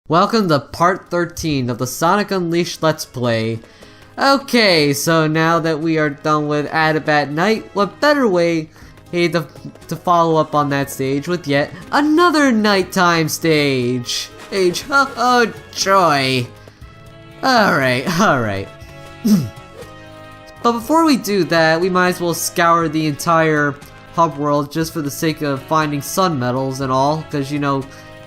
Welcome to part 13 of the Sonic Unleashed Let's Play. Okay, so now that we are done with Adabat Night, what better way to follow up on that stage with yet another nighttime stage. Oh joy. Alright. But before we do that, we might as well scour the entire hub world just for the sake of finding sun medals and all, because you know,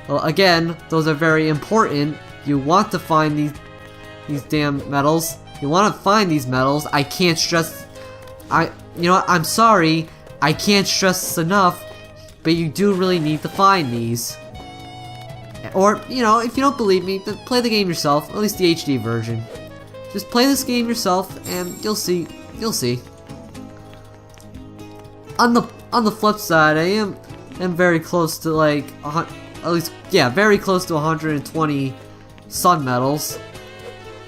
well, again, those are very important. You want to find these damn medals. You want to find these medals. I can't stress. You know what? I'm sorry. I can't stress this enough. But you do really need to find these. Or you know, if you don't believe me, then play the game yourself. At least the HD version. Just play this game yourself, and you'll see. You'll see. On the flip side, I am very close to like very close to 120 sun medals.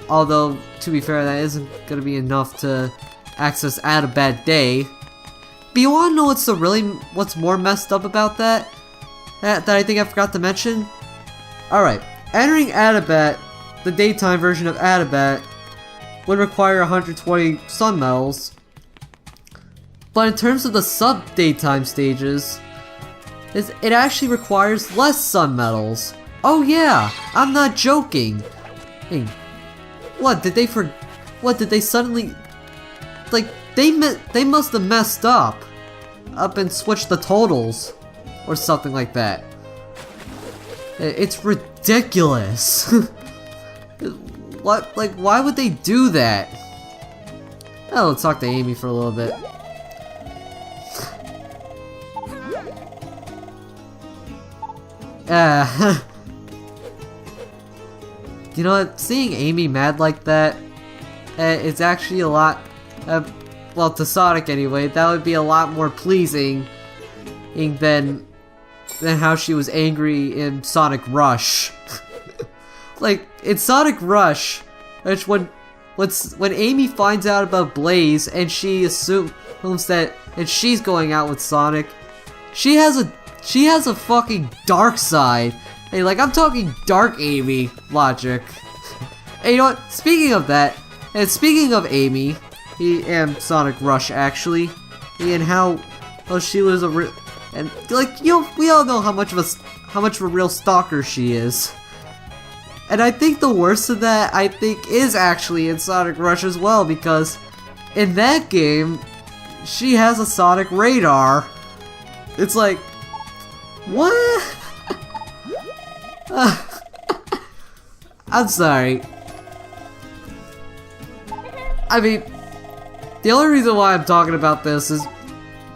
Although, to be fair, that isn't gonna be enough to access Adabat Day. But you wanna know what's more messed up about that I think I forgot to mention? Alright, entering Adabat, the daytime version of Adabat, would require 120 sun medals. But in terms of the sub-daytime stages, it actually requires less sun medals. Oh yeah, I'm not joking. Hey, what did they suddenly, like, they must have messed up and switched the totals or something like that. It's ridiculous. What, like, why would they do that? Oh, let's talk to Amy for a little bit. You know what? Seeing Amy mad like that, it's actually a lot. Well, to Sonic anyway, that would be a lot more pleasing than how she was angry in Sonic Rush. Like in Sonic Rush, which when Amy finds out about Blaze and she assumes that and she's going out with Sonic, she has a fucking dark side. Hey, like, I'm talking dark Amy logic. And you know what? Speaking of that, and speaking of Amy, and Sonic Rush actually, and how she was and like, you know, we all know how much of a real stalker she is. And I think the worst of that, I think, is actually in Sonic Rush as well, because in that game, she has a Sonic radar. It's like, what? I'm sorry. I mean, the only reason why I'm talking about this is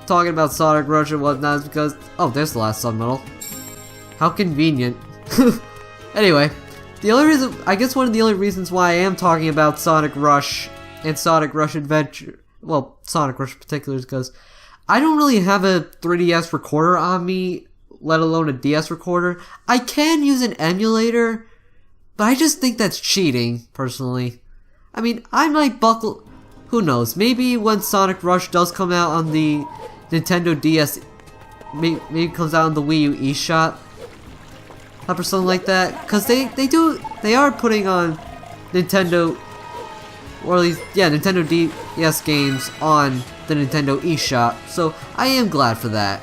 talking about Sonic Rush and whatnot is because, oh, there's the last sun medal. How convenient. Anyway, the only reason, I guess one of the only reasons why I am talking about Sonic Rush and Sonic Rush Adventure, well, Sonic Rush in particular, is because I don't really have a 3DS recorder on me, let alone a DS recorder. I can use an emulator, but I just think that's cheating, personally. I mean, I might buckle, who knows, maybe when Sonic Rush does come out on the Nintendo DS, maybe it comes out on the Wii U eShop, or something like that, because they are putting on Nintendo, or at least, yeah, Nintendo DS games on the Nintendo eShop, so I am glad for that.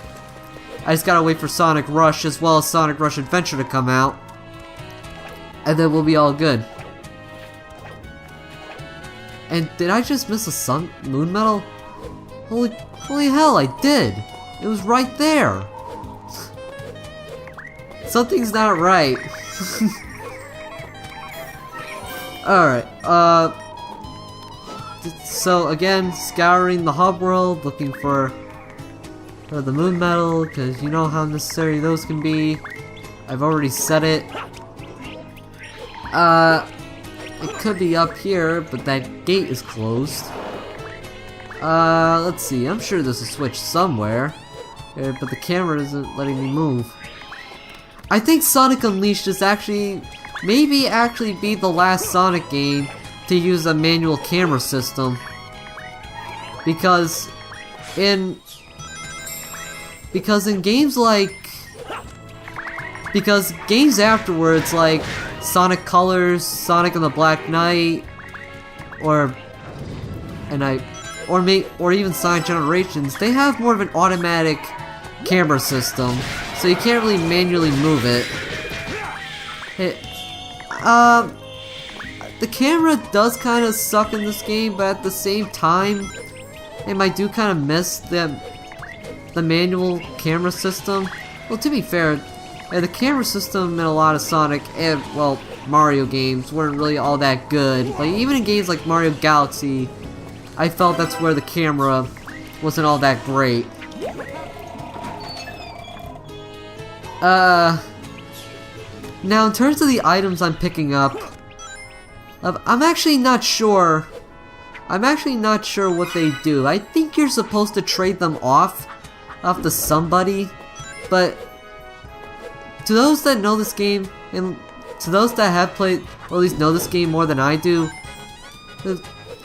I just gotta wait for Sonic Rush as well as Sonic Rush Adventure to come out, and then we'll be all good. And did I just miss a moon medal? Holy hell, I did! It was right there! Something's not right. Alright, so again, scouring the hub world, looking for the moon medal, because you know how necessary those can be. I've already said it. It could be up here, but that gate is closed. Let's see, I'm sure there's a switch somewhere, but the camera isn't letting me move. I think Sonic Unleashed is maybe actually be the last Sonic game to use a manual camera system. Because in games like, because games afterwards, like Sonic Colors, Sonic and the Black Knight, or even Sonic Generations, they have more of an automatic camera system, so you can't really manually move it. The camera does kind of suck in this game, but at the same time, I do kind of miss the manual camera system. Well, to be fair, the camera system in a lot of Sonic and, well, Mario games weren't really all that good. Like, even in games like Mario Galaxy, I felt that's where the camera wasn't all that great. Now in terms of the items I'm picking up, I'm actually not sure what they do. I think you're supposed to trade them off to somebody, but to those that know this game, and to those that have played, or at least know this game more than I do,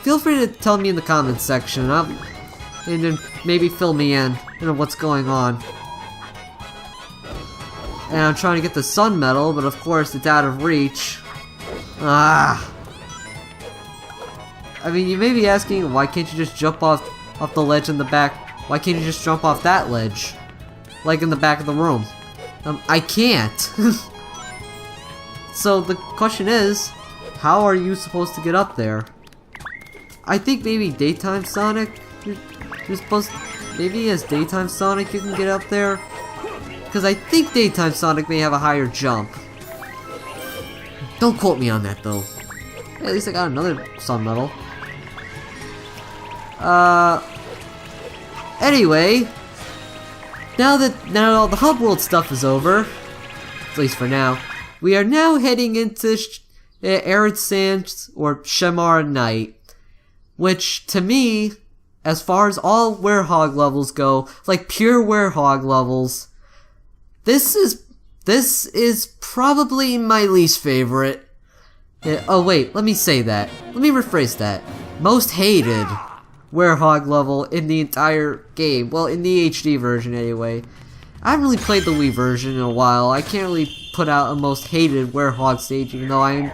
feel free to tell me in the comments section, and then maybe fill me in on what's going on. And I'm trying to get the Sun Medal, but of course it's out of reach. I mean, you may be asking, why can't you just jump off the ledge in the back? Why can't you just jump off that ledge? Like in the back of the room. I can't. So the question is, how are you supposed to get up there? I think maybe Daytime Sonic, you're supposed to, maybe as Daytime Sonic you can get up there? Because I think Daytime Sonic may have a higher jump. Don't quote me on that though. Hey, at least I got another Sun Medal. Anyway, now all the hub world stuff is over, at least for now, we are now heading into Arid Sands or Shamar Night, which to me, as far as all Werehog levels go, like pure Werehog levels, this is probably my least favorite. Oh wait, let me say that. Let me rephrase that. Most hated Werehog level in the entire game. Well, in the HD version anyway. I haven't really played the Wii version in a while. I can't really put out a most hated Werehog stage, even though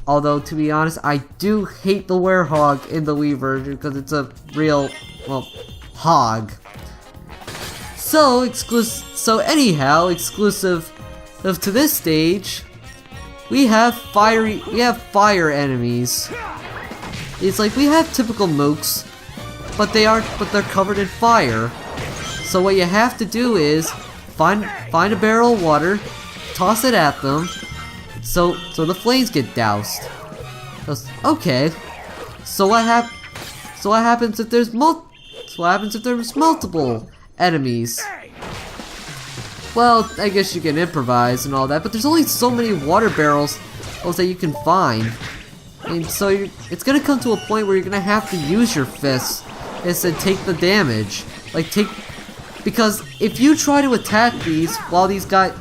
although to be honest, I do hate the Werehog in the Wii version because it's a real, well, hog. So anyhow, exclusive to this stage, we have fire enemies. It's like we have typical mooks, but they're covered in fire. So what you have to do is find a barrel of water, toss it at them, so the flames get doused. Okay. So what happens if there's multiple enemies? Well, I guess you can improvise and all that, but there's only so many water barrels that you can find. And so it's gonna come to a point where you're gonna have to use your fists instead take the damage. Because if you try to attack these while these guys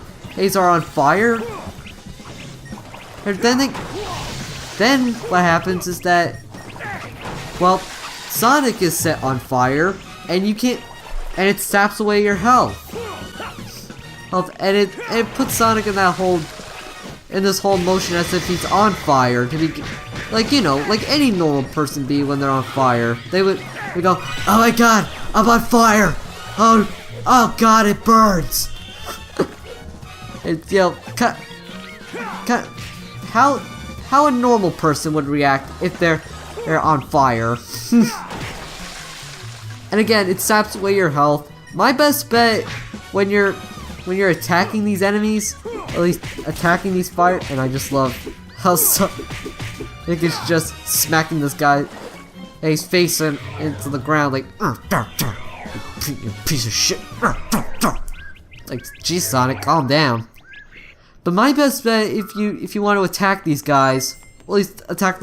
are on fire, then what happens is that, well, Sonic is set on fire, and it saps away your health. And it puts Sonic in this whole motion as if he's on fire, to be like, you know, like any normal person be when they're on fire. They go, oh my god, I'm on fire! Oh god, it burns! It's, you know, how a normal person would react if they're on fire. And again, it saps away your health. My best bet when you're attacking these enemies, at least attacking these fire, and I just love how Nick is just smacking this guy, and he's facing into the ground like, you piece of shit. Like, geez, Sonic, calm down. But my best bet, if you want to attack these guys, well, at least attack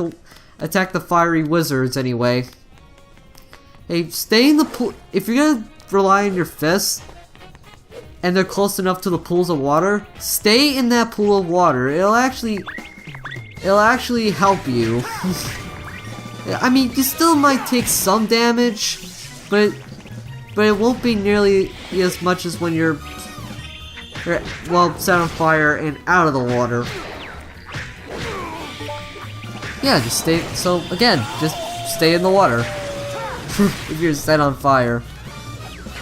the fiery wizards anyway. Hey, stay in the pool. If you're gonna rely on your fists, and they're close enough to the pools of water, stay in that pool of water. It'll actually help you. I mean, you still might take some damage, but it won't be nearly as much as when you're well set on fire and out of the water. yeah, just stay. So again, just stay in the water if you're set on fire.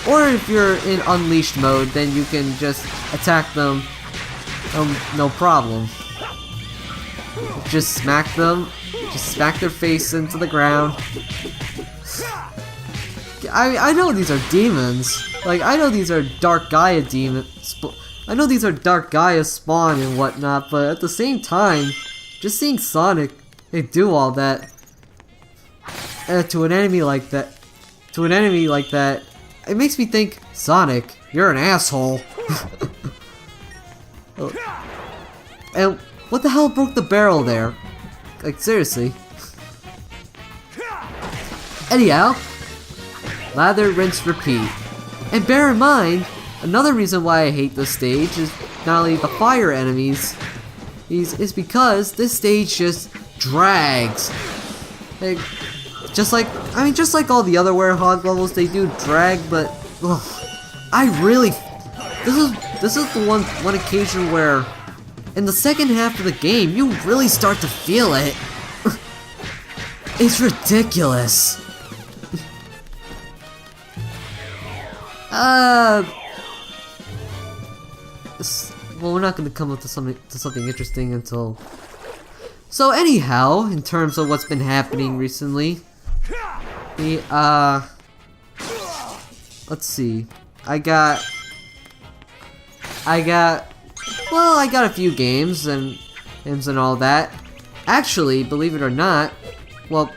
Or if you're in unleashed mode, then you can just attack them. No problem. Just smack them. Just smack their face into the ground. I know these are demons. Like, I know these are Dark Gaia demons. I know these are Dark Gaia spawn and whatnot, but at the same time, just seeing Sonic do all that to an enemy like that, it makes me think, Sonic, you're an asshole. And what the hell broke the barrel there? Like, seriously. Anyhow, lather, rinse, repeat. And bear in mind, another reason why I hate this stage is not only the fire enemies, is because this stage just drags. Like, just like all the other Werehog levels, they do drag, but ugh, this is the one occasion where in the second half of the game you really start to feel it. It's ridiculous. Well, we're not going to come up to something interesting until. So anyhow, in terms of what's been happening recently, let's see. I got a few games and all that. Actually, believe it or not, well,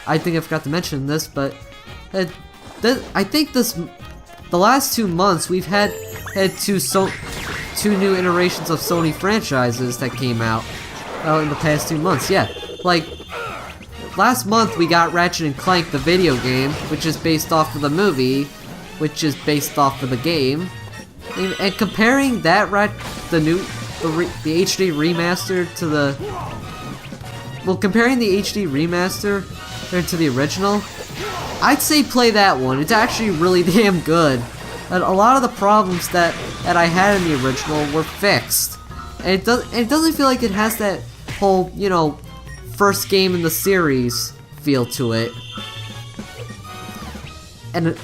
I think I forgot to mention this, but I think the last 2 months we've had two new iterations of Sony franchises that came out in the past 2 months. Yeah, like last month we got Ratchet and Clank the video game, which is based off of the movie, which is based off of the game, and comparing that the HD remaster to comparing the HD remaster to the original, I'd say play that one. It's actually really damn good. And a lot of the problems that I had in the original were fixed. And it doesn't feel like it has that whole, you know, first game in the series feel to it. And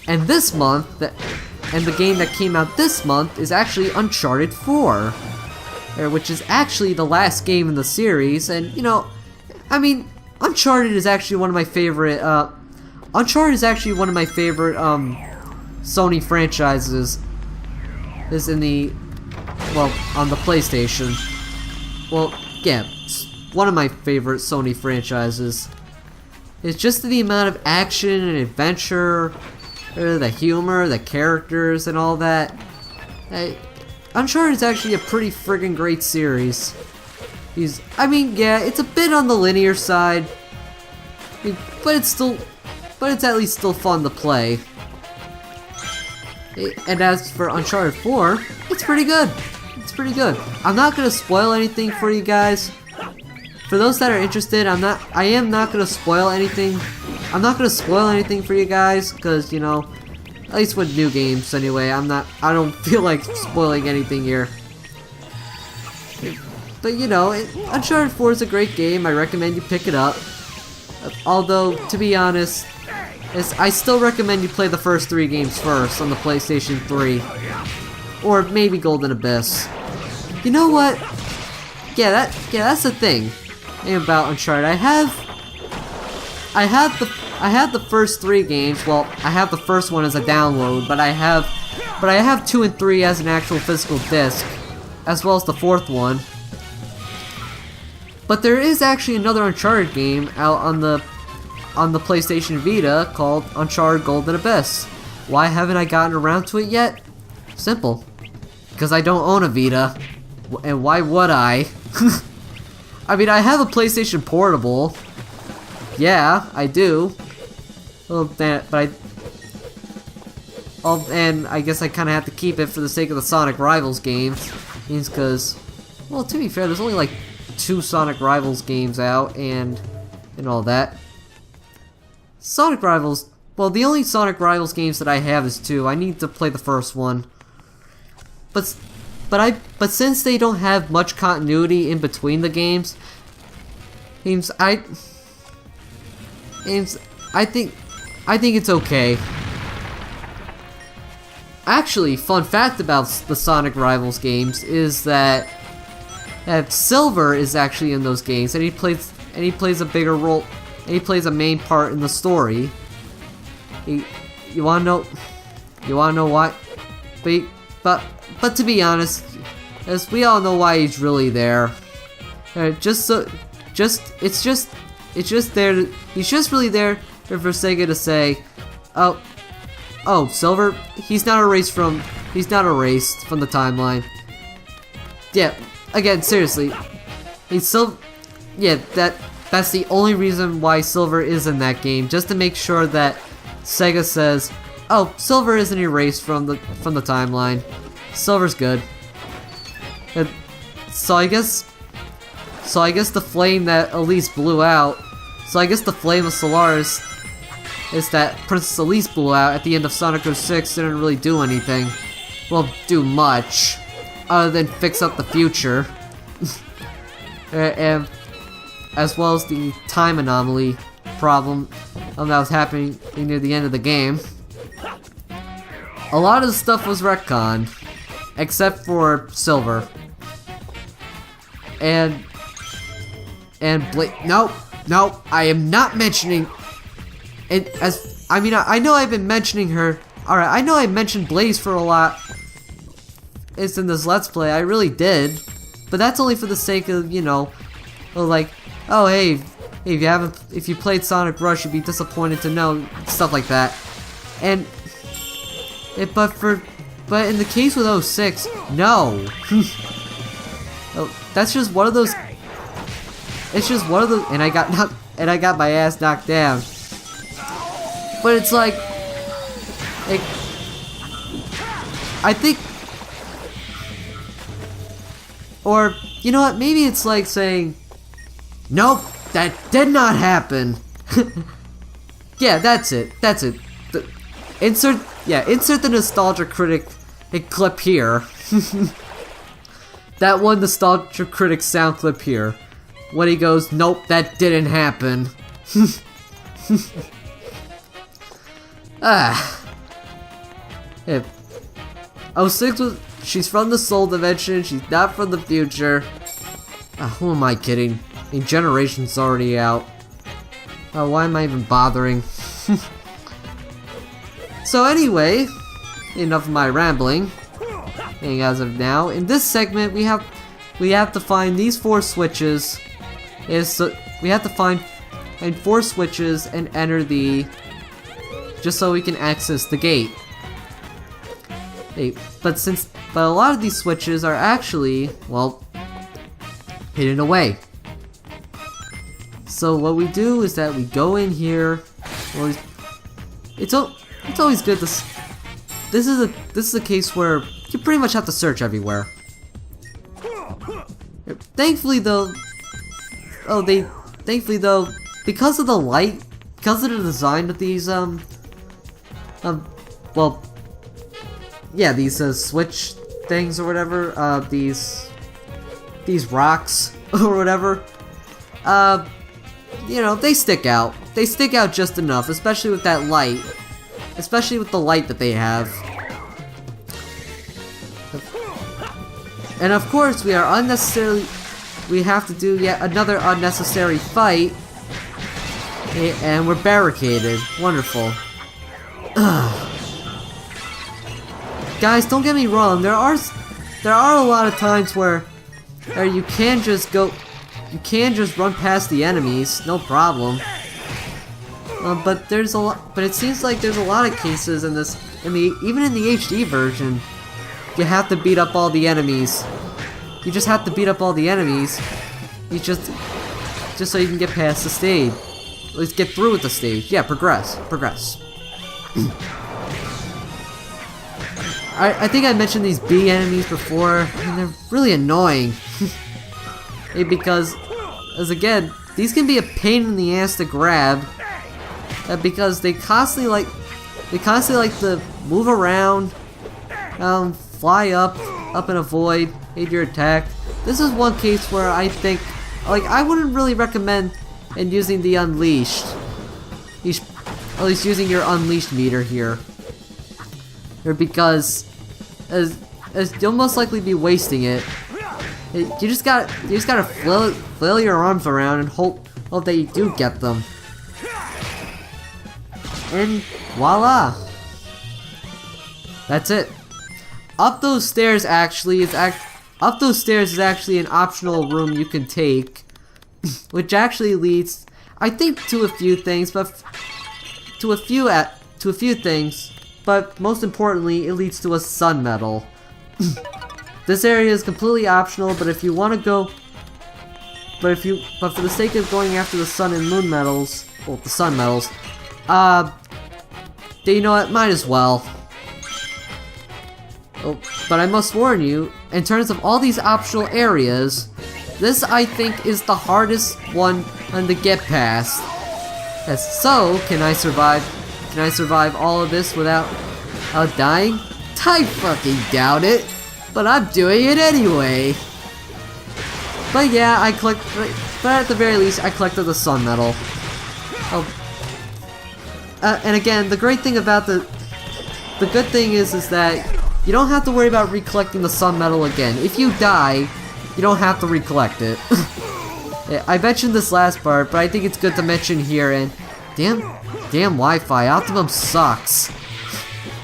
this month, the game that came out this month is actually Uncharted 4, which is actually the last game in the series. And you know, I mean, Uncharted is actually one of my favorite. Sony franchises. Is on the PlayStation. Well, yeah, one of my favorite Sony franchises. It's just the amount of action and adventure, the humor, the characters, and all that. Uncharted is actually a pretty friggin' great series. I mean, yeah, it's a bit on the linear side, but it's at least still fun to play. And as for Uncharted 4, it's pretty good. It's pretty good. I'm not gonna spoil anything for you guys. For those that are interested, I am not gonna spoil anything. I'm not gonna spoil anything for you guys, because, you know, at least with new games anyway, I don't feel like spoiling anything here. But you know, Uncharted 4 is a great game. I recommend you pick it up. Although, to be honest, I still recommend you play the first 3 games first on the PlayStation 3. Or maybe Golden Abyss. You know what? Yeah, that's the thing about Uncharted. I have the first 3 games. Well, I have the first one as a download, but I have 2 and 3 as an actual physical disc, as well as the 4th one. But there is actually another Uncharted game out on the PlayStation Vita called Uncharted Golden Abyss. Why haven't I gotten around to it yet? Simple. Because I don't own a Vita. And why would I? I mean, I have a PlayStation Portable. Yeah, I do. Well, and I guess I kind of have to keep it for the sake of the Sonic Rivals games. Because, well, to be fair, there's only like 2 Sonic Rivals games out and all that. Sonic Rivals, well, the only Sonic Rivals games that I have is 2. I need to play the first one. But since they don't have much continuity in between the games, Ames, I think it's okay. Actually, fun fact about the Sonic Rivals games is that Silver is actually in those games, and he plays a bigger role, and he plays a main part in the story. You wanna know why? But to be honest, as we all know why he's really there. He's just really there for Sega to say, oh, Silver, he's not erased from the timeline. Yeah, again, seriously, that's the only reason why Silver is in that game, just to make sure that Sega says, oh, Silver isn't erased from the timeline. Silver's good. So I guess the flame that Elise blew out. So I guess the flame of Solaris is that Princess Elise blew out at the end of Sonic 06 didn't really do anything. Well, do much other than fix up the future, and as well as the time anomaly problem that was happening near the end of the game. A lot of the stuff was retconned, except for Silver. And nope, I am not mentioning it I know I've been mentioning her. Alright, I know I mentioned Blaze for a lot. It's in this Let's Play, I really did. But that's only for the sake of, like, oh hey, if you played Sonic Rush, you'd be disappointed to know, stuff like that. And but in the case with 06, no. That's just one of those. It's just one of the, and I got my ass knocked down. But it's like, I think, or you know what? Maybe it's like saying, nope, that did not happen. Yeah, that's it. Insert the Nostalgia Critic clip here. That one Nostalgia Critic sound clip here. When he goes, nope, that didn't happen. Yeah. 06 was, she's from the Soul Dimension, she's not from the future. Who am I kidding? Generation's already out. Why am I even bothering? So anyway, enough of my rambling. And as of now, in this segment, we have to find these 4 switches. We have to find 4 switches and enter just so we can access the gate. But a lot of these switches are actually, well, hidden away. So what we do is that we go in here. Well, it's always good to. This is a case where you pretty much have to search everywhere. Thankfully though, because of the light, because of the design of these these switch things or whatever, these rocks or whatever, they stick out. They stick out just enough, especially with that light, especially with the light that they have. And of course, we have to do yet another unnecessary fight, and we're barricaded. Wonderful. Guys, don't get me wrong. There are a lot of times where you can just run past the enemies, no problem. But it seems like there's a lot of cases in this, even in the HD version, you have to beat up all the enemies. You just have to beat up all the enemies. Just so you can get past the stage. At least get through with the stage. Yeah, progress. I think I mentioned these bee enemies before, and they're really annoying. Because, as again, these can be a pain in the ass to grab, because they constantly like to move around, fly up and avoid your attack. This is one case where I think like, I wouldn't really recommend in using the Unleashed. At least using your Unleashed meter here. Because as you'll most likely be wasting it. You just gotta flail your arms around and hope that you do get them. And voila! That's it. Up those stairs actually is actually an optional room you can take, which actually leads, I think, to a few things, but to a few things, but most importantly, it leads to a sun medal. This area is completely optional, but if you want to go, but for the sake of going after the sun and moon medals, well, the sun medals, then you know what, might as well. Oh, but I must warn you, in terms of all these optional areas, this I think is the hardest one to get past. Yes, so, can I survive all of this without dying? I fucking doubt it, but I'm doing it anyway. But yeah, but at the very least, I collected the sun medal. Oh. And again, the great thing about the good thing is that you don't have to worry about recollecting the sun medal again. If you die, you don't have to recollect it. Yeah, I mentioned this last part, but I think it's good to mention here. And damn Wi-Fi, Optimum sucks.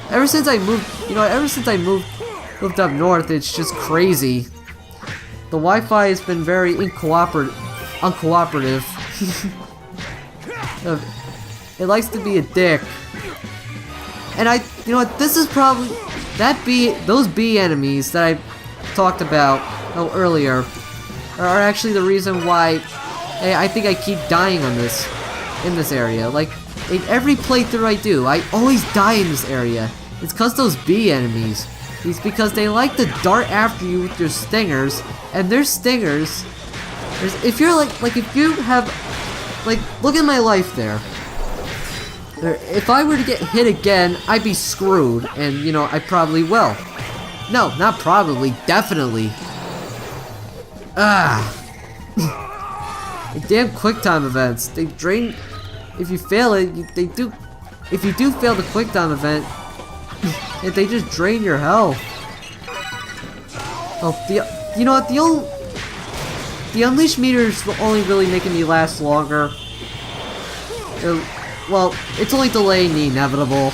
Ever since I moved up north, it's just crazy. The Wi-Fi has been very uncooperative. It likes to be a dick. And you know what, this is probably, those bee enemies that I talked about earlier are actually the reason why I think I keep dying in this area. Like, in every playthrough I do, I always die in this area. It's cause those bee enemies. It's because they like to dart after you with their stingers, and their stingers, if you're if you have, look at my life there. If I were to get hit again, I'd be screwed, and you know, I probably will. No, not probably, definitely. The damn QuickTime events, they drain, if you fail it, if you do fail the QuickTime event, they just drain your health. Oh, you know what, the Unleashed meters will only really making me last longer. Well, it's only delaying the inevitable.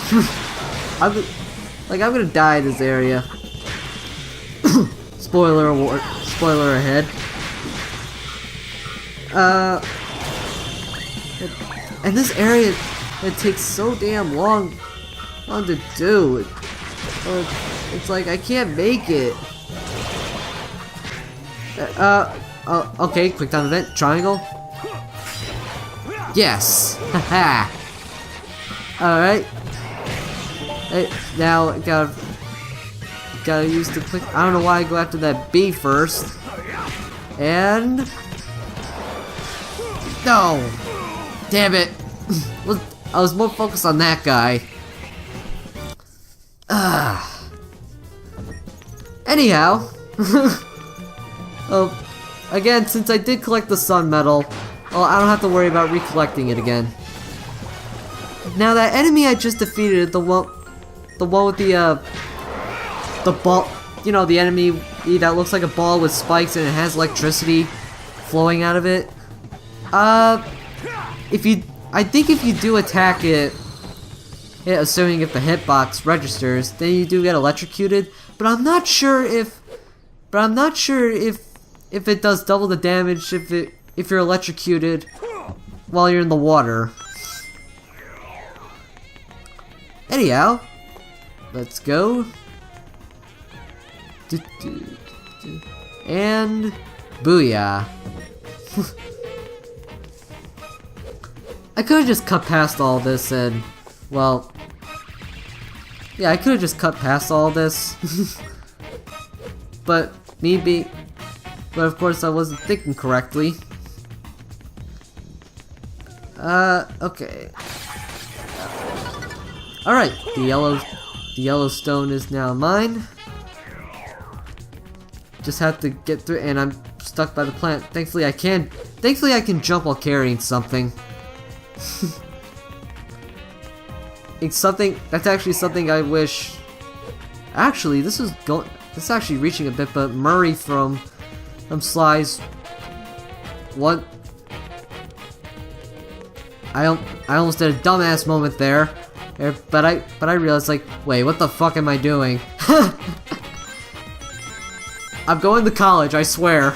I'm gonna die in this area. Spoiler ahead. And this area, it takes so damn long to do. It's like I can't make it. Okay, quick time event, triangle. Yes, haha. All right. Hey, now I gotta use the click. I don't know why I go after that bee first. And no, damn it. I was more focused on that guy. Anyhow, again, since I did collect the sun medal, well, I don't have to worry about recollecting it again. Now that enemy I just defeated, the one with the ball, you know, the enemy that looks like a ball with spikes and it has electricity flowing out of it. I think if you do attack it, assuming if the hitbox registers, then you do get electrocuted. But I'm not sure if it does double the damage if you're electrocuted while you're in the water. Anyhow, let's go. And booyah. I could have just cut past all this and, well, yeah, I could have just cut past all this. But of course I wasn't thinking correctly. Okay. Alright, the yellow stone is now mine. Just have to get through, and I'm stuck by the plant. Thankfully I can jump while carrying something. That's actually something I wish. Actually, this is actually reaching a bit, but Murray from Sly's. What? I almost did a dumbass moment there, but I realized, like, wait, what the fuck am I doing? I'm going to college, I swear.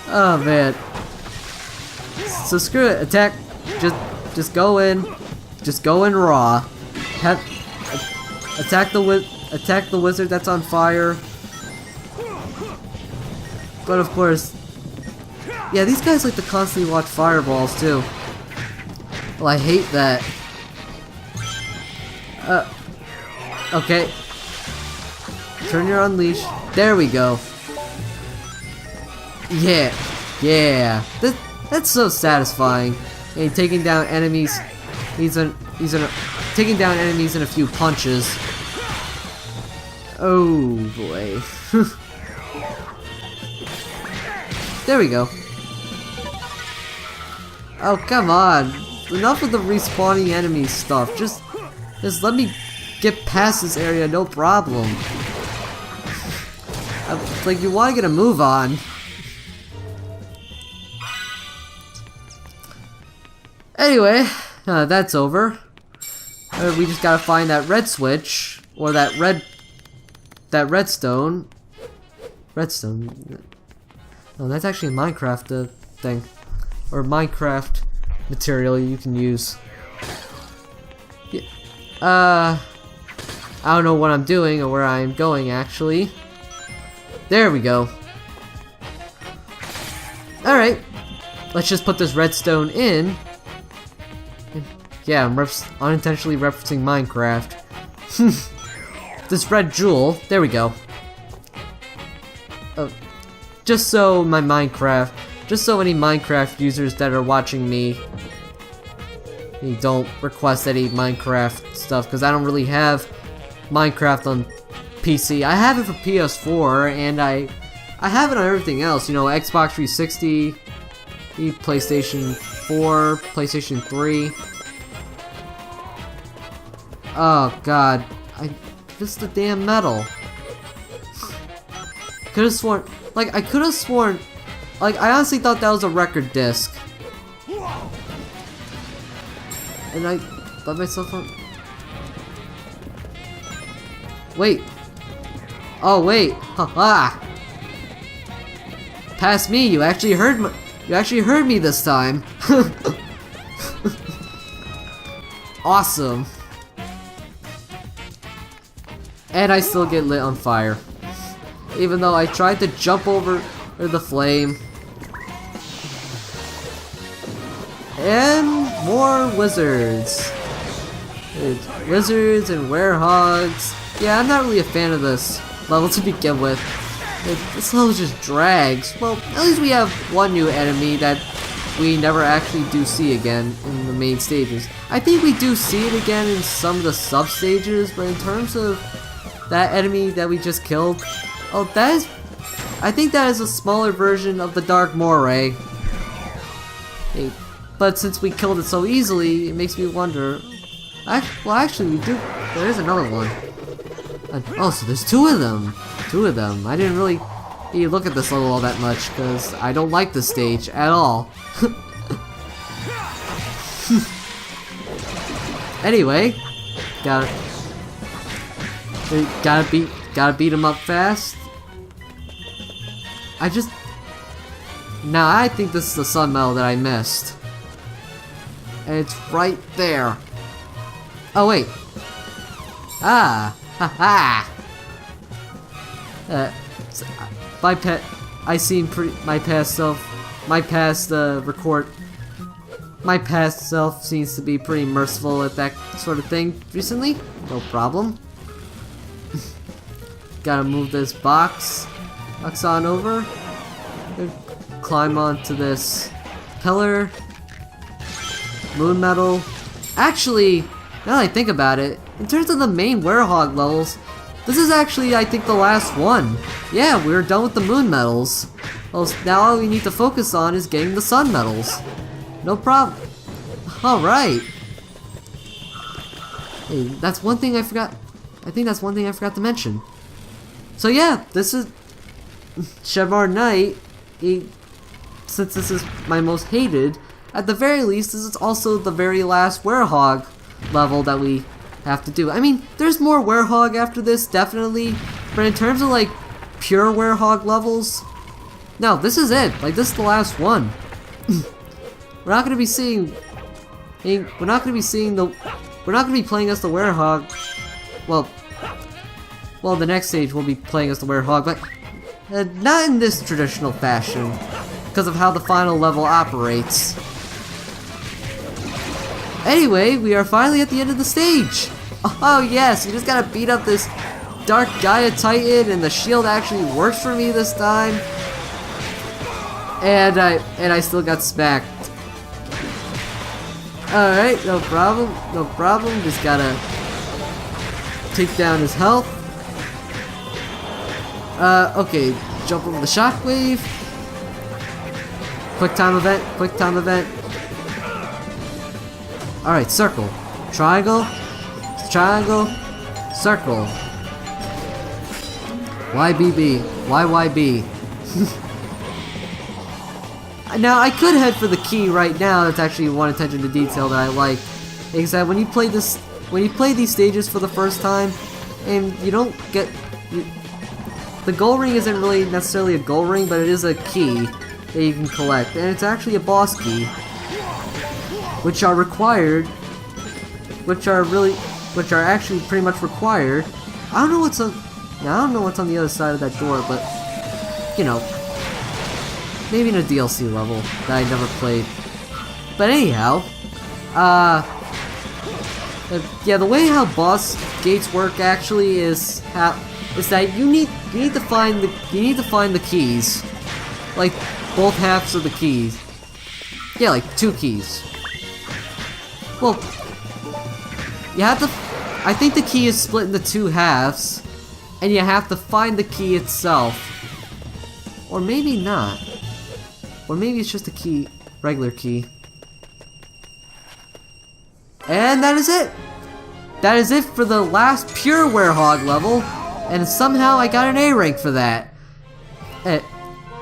Oh man. So screw it. Attack. Just go in. Just go in raw. Attack the wizard that's on fire. But of course, yeah, these guys like to constantly watch fireballs too. Well, I hate that. Okay. Turn your unleash. There we go. Yeah. Yeah. That's so satisfying. And taking down enemies. Taking down enemies in a few punches. Oh boy. There we go. Oh come on. Enough of the respawning enemy stuff. Just let me get past this area, no problem. Like, you want to get a move on. Anyway, that's over. We just gotta find that red switch, or that redstone. Redstone. Oh, that's actually a Minecraft thing, or Minecraft material you can use. Yeah. I don't know what I'm doing or where I'm going actually. There we go. Alright. Let's just put this redstone in. Yeah, I'm unintentionally referencing Minecraft. This red jewel. There we go. Just so any Minecraft users that are watching me don't request any Minecraft stuff, because I don't really have Minecraft on PC. I have it for PS4, and I have it on everything else, you know, Xbox 360, PlayStation 4, PlayStation 3. Oh god, just the damn metal. Could have sworn, I could have sworn, I honestly thought that was a record disc. And I let myself on. Wait. Oh wait. Haha. Past me. You actually heard me. You actually heard me this time. Awesome. And I still get lit on fire, even though I tried to jump over the flame. And more wizards. Wizards and werehogs. Yeah, I'm not really a fan of this level to begin with. This level just drags. Well, at least we have one new enemy that we never actually do see again in the main stages. I think we do see it again in some of the sub-stages, but in terms of that enemy that we just killed, oh, I think that is a smaller version of the Dark Moray. Hey, but since we killed it so easily, it makes me wonder. Well, actually, we do. There is another one. Oh, so there's two of them. I didn't really look at this level all that much because I don't like this stage at all. Anyway, gotta beat him up fast. Now I think this is the sun medal that I missed. And it's right there. Oh wait. Ah, haha. My past self seems to be pretty merciful at that sort of thing recently. No problem. Gotta move this box on over. Climb onto this pillar. Moon medal. Actually, now that I think about it, in terms of the main werehog levels, This is actually, I think, the last one. Yeah, we're done with the moon medals. Well, now all we need to focus on is getting the sun medals. No problem. Alright. Hey, that's one thing I forgot. I think that's one thing I forgot to mention. So yeah, this is Shemar Knight. Since this is my most hated, at the very least, this is also the very last Werehog level that we have to do. I mean, there's more Werehog after this, definitely, but in terms of like pure Werehog levels, no, this is it. Like, this is the last one. We're not gonna be seeing. We're not gonna be seeing the. We're not gonna be playing as the Werehog. Well, the next stage we'll be playing as the Werehog, but not in this traditional fashion, because of how the final level operates. Anyway, we are finally at the end of the stage! Oh yes, you just gotta beat up this Dark Gaia Titan, and the shield actually works for me this time. And I still got smacked. Alright, no problem, no problem. Just gotta take down his health. Okay, jump over the shockwave. Quick time event. Alright, circle. Triangle. Triangle. Circle. YBB. YYB. Now, I could head for the key right now. That's actually one attention to detail that I like. Except when you play these stages for the first time, and you don't get... the gold ring isn't really necessarily a gold ring, but it is a key that you can collect. And it's actually a boss key. Which are required, which are actually pretty much required. I don't know what's on the other side of that door, but you know, maybe in a DLC level that I never played. But anyhow, yeah, the way how boss gates work actually is that you need to find the keys, like both halves of the keys. Yeah, like 2 keys. Well, you have to. I think the key is split into 2 halves, and you have to find the key itself. Or maybe not. Or maybe it's just a key, regular key. And that is it! That is it for the last pure Werehog level, and somehow I got an A rank for that.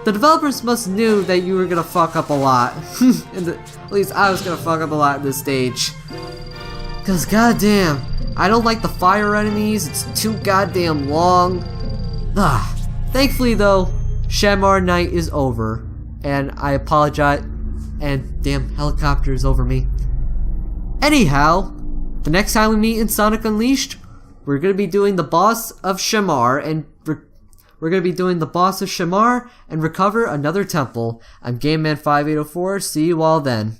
The developers must knew that you were gonna fuck up a lot. At least I was gonna fuck up a lot in this stage. Cause goddamn, I don't like the fire enemies, it's too goddamn long. Thankfully though, Shemar Knight is over. And I apologize, and damn helicopter is over me. Anyhow, the next time we meet in Sonic Unleashed, we're gonna be doing the boss of Shamar, and we're gonna be doing the boss of Shamar and recover another temple. I'm GameMan5804, see you all then.